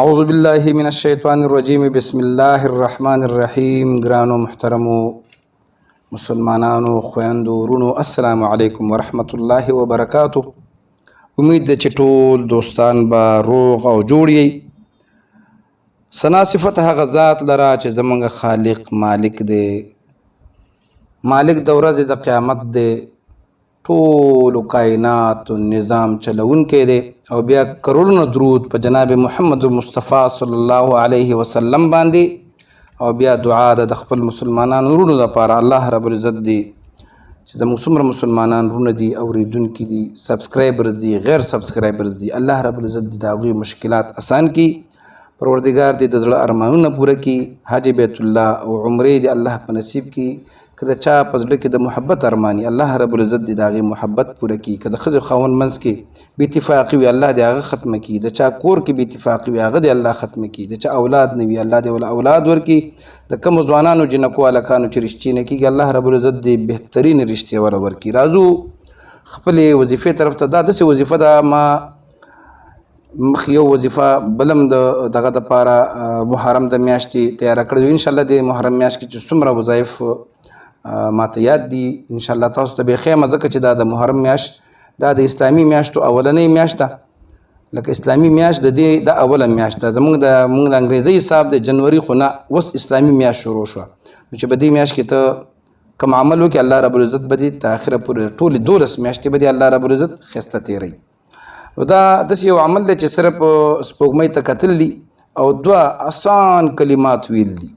اعوذ بالله من الشیطان الرجیم بسم الله الرحمن الرحیم. ګرانو محترمو مسلمانانو خویندو ورونو السلام علیکم ورحمت الله وبرکاتو. امید ده چې ټول دوستان به روغ او جوړ یي. ثنا صفت هغه ذات لره چې زمونږ خالق مالک دی، مالک د ورځې د قیامت دی، ټول کائنات نظام چلونکی دی او بیا کروڑونه درود په جناب محمد مصطفی صلی الله علیه وسلم باندې او بیا دعا د خپل مسلمانانو ورونو لپاره. الله رب العزت دی چې زموږ څومره مسلمانان ورونه دي، اوریدونکي دي، سبسکرایبرز دي، غیر سبسکرایبرز دي، الله رب العزت دی د هغوی مشکلات اسان کی. پروردگار دی د زړه ارمانونه پوره کی. حج بیت الله او عمرې دی الله په نصیب کی. که د چا په زړه کې د محبت ارمانی الله رب العزت دی د هغې محبت پوره کړي. که د ښځې خاوند منځ کې بې اتفاقي وي الله دې هغه ختمه کړي. د چا کور کې بې اتفاقي وي هغه دې الله ختمه کړي. د چا اولاد نه وي الله دې ول اولاد ورکړي. د کومو ځوانانو جنکو هلکانو چې رشتې نه کېږي الله رب العزت دې بهترین رشتې وله ورکړي. راځو خپلې وظیفې طرف ته. دا داسې وظیفه ده، ما مخ یو وظیفه بلم د دغه دپاره محرم د میاشتې تیاره کړې وه. انشاءالله د محرم میاشت کې چې څومره وظایف ماته یاد دي انشاءالله تاسو ته به خیمه، ځکه چې دا د محرم میاشت دا د اسلامي میاشتو اولنۍ میاشت ده. لکه اسلامي میاشت د دې د اوله میاشت ده. زموږ د انګریزي حساب د جنوري خو نه اوس اسلامي میاشت شروع شوه. نو چې په دې میاشت کې ته کوم عمل وکړي الله رب العزت به دې تر اخره پورې ټولې 12 میاشتې به دې الله رب العزت ښایسته تېروي. نو دا داسې یو عمل دی چې صرف سپوږمۍ ته کتل دي او 2 آسان کلمات ویل دي،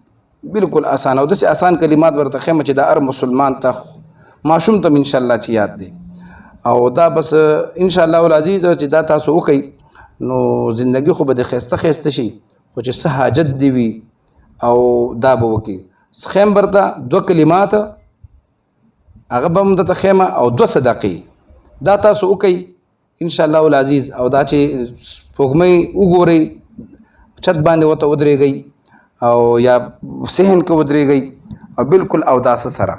بالکل آسان. او داسې آسان کلمات ورته ښیم چې د هر مسلمان ته ماشوم ته انشاءالله چې یاد دی. او دا بس انشاءالله العزیز چې دا تاسو وکئ نو زندگی خو به د ښایسته ښایسته شي، خو چې څه حاجت دی وي او دا به وکړي. ښیم ورته 2 کلمات هغه به هم درته ښیمه او 2 صدقې دا تاسو وکئ انشاءالله العزیز. او دا چې سپوږمۍ وګورئ چت باندې ورته ودرېږئ او یا صحن کې ودرېږئ او بالکل اوداس سره.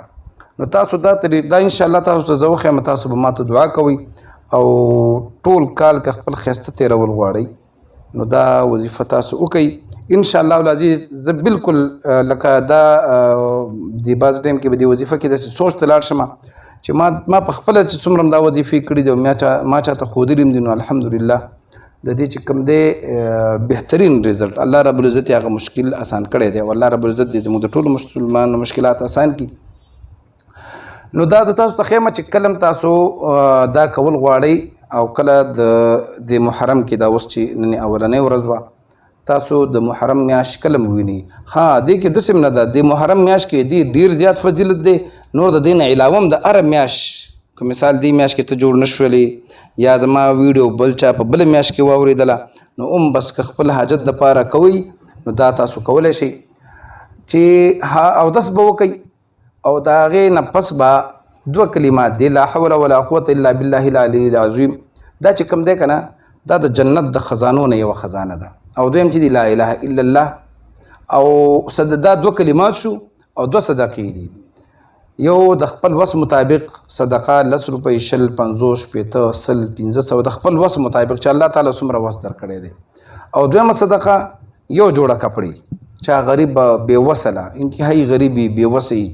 نو تاسو دا انشاءالله تاسو ته زه وښیم، تاسو به ماته دعا کوئ او ټول کال که خپل ښایسته تېرول غواړئ نو دا وظیفه تاسو وکئ انشاءالله العزیز. زه بالکل لکه دا د بعض ټایم کې به دې وظیفه کې داسې سوچ ته لاړ شم چې ما په خپله چې څومره هم دا وظیفې کړي دي او ما چاته ښودلي هم دي، نو الحمدلله د دې چې کوم دی بهترین رزلټ الله رب العزت هغه مشکل آسان کړی دی او الله رب العزت دې زموږ د ټولو مسلمانانو مشکلات آسان کړي. نو دا زه تاسو ته ښیم چې کله تاسو دا کول غواړئ او کله د محرم کې دا اوس چې نن اولنۍ ورځ وه تاسو د محرم میاشت کله ووینئ. ها دې کې داسې هم نه ده، د محرم میاشت کې ډېر زیات فضیلت دی. نور د دې نه علاوه هم د هره میاشت که مثال دې میاشت کې ته جوړ نه شولې یا زما ویډیو بل چا په بله میاشت کې واورېدله نو بس که خپل حاجت دپاره کوئ نو دا تاسو کولی شئ چې اودس به وکئ او د هغې نه پس به 2 کلمات دي لا حول ولا قوة الا بالله العلي العظیم. دا چې کوم دی که نه دا د جنت د خزانو نه یوه خزانه ده. او دویم چې دی لا اله الا الله او دا 2 کلمات شو او 2 صدقې دي. یو د خپل وس مطابق صدقه 10 روپۍ 20 50 50 100 1500 د خپل وس مطابق چې الله تعالی څومره وس درکړی دی. او دویمه صدقه یو جوړه کپړې چا غریب بېوسه ده، انتهایي غریب وي بېوسه وي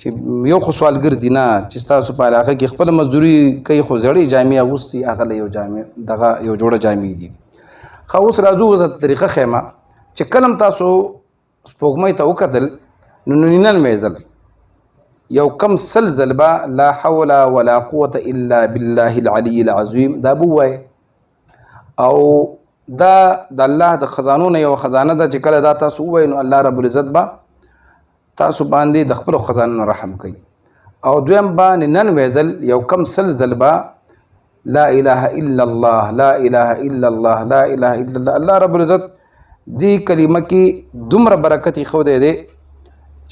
چې یو خو سوالګر دي نه چې ستاسو په علاقه کې خپله مزدوري کوي خو زړې جامې اغوستي هغه له یو جوړه جامې دي. ښه اوس راځو زه طریقه ښیمه چې کله هم تاسو سپوږمۍ ته وکتل نو 99 ځل یو کم 100 ځل به لا حول ولا قوة الا بالله العلي العظیم دا به ووایئ. او دا د الله د خزانو نه یو خزانه ده چې کله دا تاسو ووایئ نو الله رب العزت به تاسو باندې د خپلو خزانو نه رحم کوي. او دویم به 99 ځل یو کم 100 ځل به لا اله الا الله لا اله الا الله لا اله الا الله. الله رب العزت دې کلمه کې دومره برکت ایښودی دی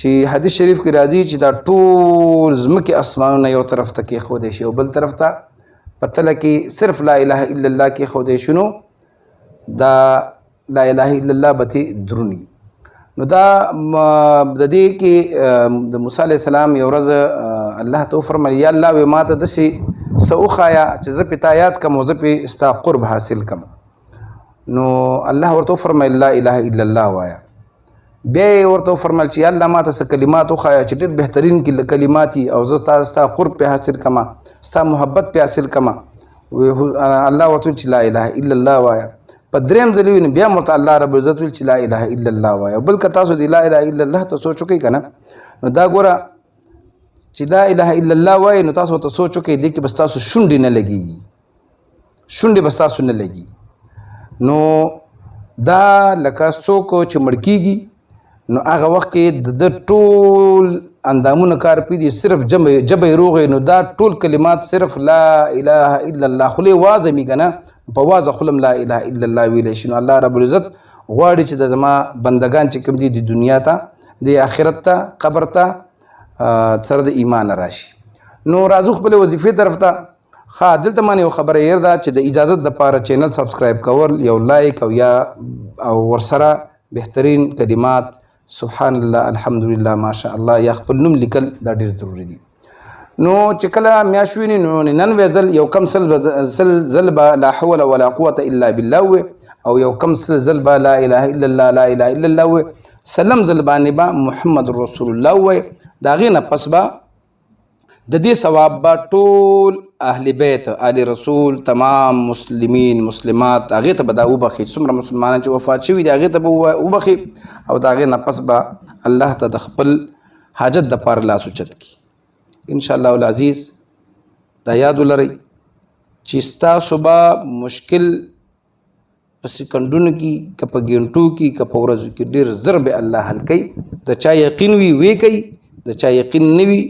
چې حدیث شریف کې راځي چې دا ټول ځمکې اسمانونه یو طرف ته کېښودی شي او بل طرف ته په تله کې صرف لا اله الا الله کېښودی شي نو دا لا اله الا الله به ترې دروني. نو دا د دې کې د موسی علیه السلام یو ورځ الله ته وفرمیل یا الله وی ما ته داسې څه وښایه چې زه پې تا یاد کړم او زه پې ستا قرب حاصل کړم. نو الله ورته فرمایل لا اله الا الله وایا. بیا یې ورته وفرمیل چې الله ما ته څه کلمات وښایه چې ډېر بهترین کلمات دي او زه ستا قرب پې حاصل کړمه، ستا محبت پې حاصل کړمه. الله ورته ویل چې لا اله الا الله وایه. په درېیم ځل ویني بیا ورته الله رب العزت ویل چې لا اله الا الله وایه. بل که تاسو د لا اله الا الله ته سوچ وکئ که نه، نو دا ګوره چې لا اله الا الله وایي نو تاسو ورته سوچ وکئ دې کې به ستاسو شونډې نه لګېږي، شونډې به ستاسو نه لګي. نو دا لکه څوک چې مړ کېږي نو هغه وخت کې د ټول اندامونه کار پرېږدي، صرف ژبه یې روغ نو دا ټول کلمات صرف لا اله الا الله خولې وازمي که نه، په وازه خوله لا اله الا الله ویلی شي. نو الله رب العزت غواړي چې د زما بندګان چې کوم دي د دنیا ته د آخرت ته قبر ته سره د ایمان راشي. نو راځو خپلې وظیفې طرف ته. ښه دلته مانه یو خبره یې ده چې د اجازت دپاره چینل سبسکرایب کول، یو لایک او یا او ورسره بهترین کلمات سبحان الله الحمدلله ماشاء الله یا خپل نوم لیکل دا ډېر ضروري دي. نو چې کله میاشت ویني نو 99 ځل یو کم سل به لا حول ولا قوة الا بالله وي، او یو کم سل ځل به لا اله الا الله لا اله الا الله وي، سلم ځل باندې به محمد رسول الله وي. د هغې نه پس به د دې ثواب به ټول اهل بیت آل رسول تمام مسلمین مسلمات هغې ته به دا وبخي، څومره مسلمانان چې وفات شوي دي هغې ته به وبخي، او د هغې نه پس به الله ته د خپل حاجت دپاره لاس اوچت کړي انشاءالله العزیز. دا یاد ولرئ چې ستاسو به مشکل په سکندونو کې که په ګنټو کې که په ورځو کې ډېر زر به الله حل کوي. د چا یقین وي وی کوي، د چا یقین نه وي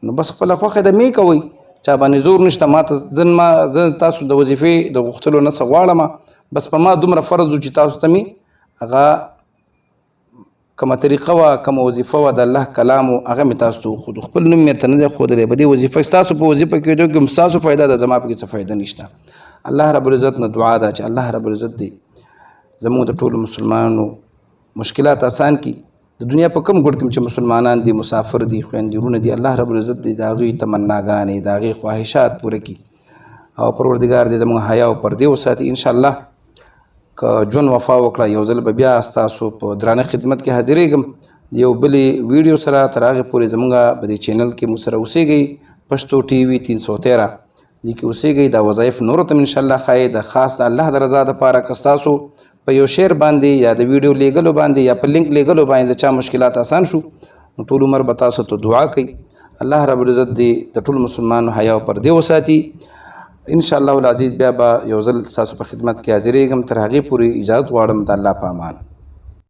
نو بس خپله خوښه ده مې کوئ، چا باندې زور نشته. ما ته زه تاسو د وظیفې د غوښتلو نه څه غواړم، بس په ما دومره فرض و چې تاسو ته مې هغه کومه طریقه وه کومه وظیفه وه د الله کلام و هغه مې تاسو ته وښودو. خپل نوم مې ته نه دی ښودلی په دې وظیفه ستاسو په وظیفه کېدو کې هم ستاسو فایده ده، زما پکې څه فایده نشته. الله رب العزت نه دعا ده چې الله رب العزت دې زموږ د ټولو مسلمانانو مشکلات آسان کړي. د دنیا په کوم ګوټ کې چې مسلمانان دي، مسافر دي، خویندې ورونه دي، الله رب العزت دې د هغوی تمناګانې د هغې خواهشات پوره کړي، او پروردګار دې زموږ حیا او پردې وساتي. انشاءالله که ژوند وفا وکړه یو ځل به بیا ستاسو په درانه خدمت کې حاضرېږم یو بلې ویډیو سره. تر هغې پورې زموږ په دې چینل کې مو سره اوسېږئ، پښتو ټي وي 313 دې کې اوسېږئ. دا وظایف نورو ته انشاءالله ښایي د خاص د الله د رضا دپاره که ستاسو په یو شعر باندې یا د ویډیو لیږلو باندې یا په لینک لیږلو باندې د چا مشکلات آسان شو نو ټول عمر به تاسو ته دعا کوي. الله رب العزت دې د ټولو مسلمانانو حیا او پردې وساتي. انشاءالله العزیز بیا به یو ځل ستاسو په خدمت کې حاضرېږم. تر هغې پورې اجازت غواړم د الله په امان.